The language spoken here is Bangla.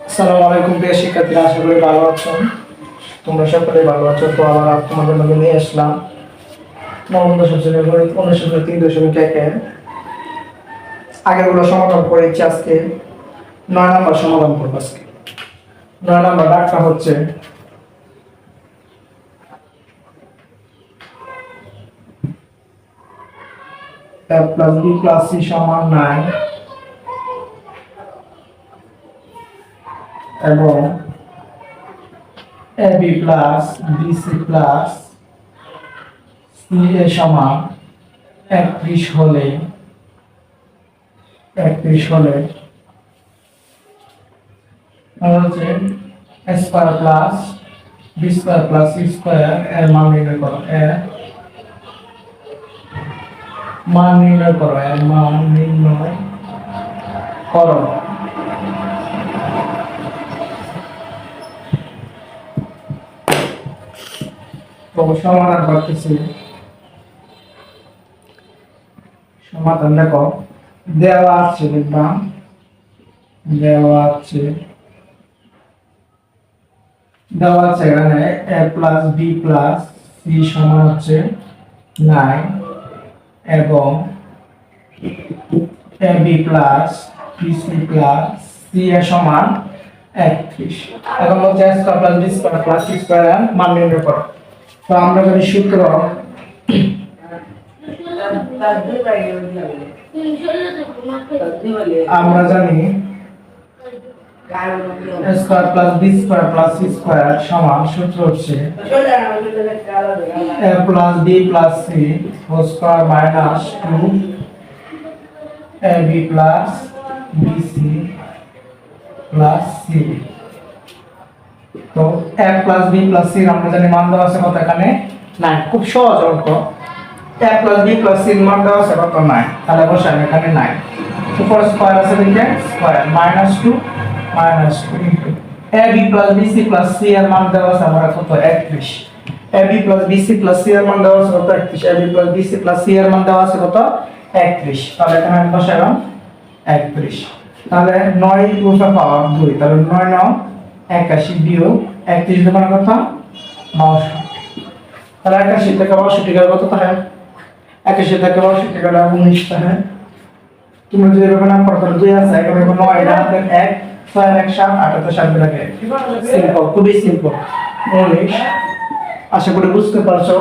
আসসালামু আলাইকুম প্রিয় শিক্ষার্থীরা, আশা করি ভালো আছো। তোমরা সকলে ভালো আছো। তো আবার তোমাদের মধ্যে নিয়ে আসলাম নবম দশম শ্রেণীর গণিত অনুশীলনী 3.1 আগেরগুলো সমাধান করেছি। আজকে 9 নাম্বার সমাধান করবো। আজকে 9 নাম্বার ডাকটা হচ্ছে a plus b plus c সমান 9 এবং ab plus bc plus c এর সমান 31 হলে হচ্ছে a square plus b square plus c square এর মান নির্ণয় করো। মান নির্ণয় করো। তো সমাধান করতেছি। সমাধান দেখো, দেওয়া আছে এখানে a plus b plus c সমান হচ্ছে 9 এবং ab plus bc plus c এর সমান 31। এখন হচ্ছে a square plus b square plus c square এর মান নির্ণয় করো। তো আমরা যদি সূত্র আমরা জানি a square plus b square plus c square সমান সূত্র হচ্ছে a plus b plus c whole square minus 2ab plus bc plus c। তো a plus b plus c আমরা জানি মান দেওয়া আছে কত এখানে 9। খুব সহজ অঙ্ক। a plus b plus c মান দেওয়া আছে কত 9, তাহলে বসাই এখানে 9 উপর স্কয়ার আছে দিকে square minus 2 into ab plus bc plus c এর মান দেওয়া আছে আমরা কত 31। ab plus bc plus c এর মান দেওয়া আছে কত 31। ab plus bc plus c এর মান দেওয়া আছে কত 31। তাহলে এখানে আমি বসাইলাম 31। তাহলে 9 রুটে পাওয়ার 2, তাহলে 9 9 81 বিয়োগ 31 দেবার কত 62। তাহলে 81 থেকে 62 গেলে কত থাকে? 81 থেকে 62 গেলে 19 থাকে। তোমরা যদি এভাবে নাম করো 2 আছে, এখানে 9 এটা হাতে 1 6 1 7 8 তে 7 লাগে। সিম্পল, খুবই সিম্পল। 19। আশা করি বুঝতে পারছো।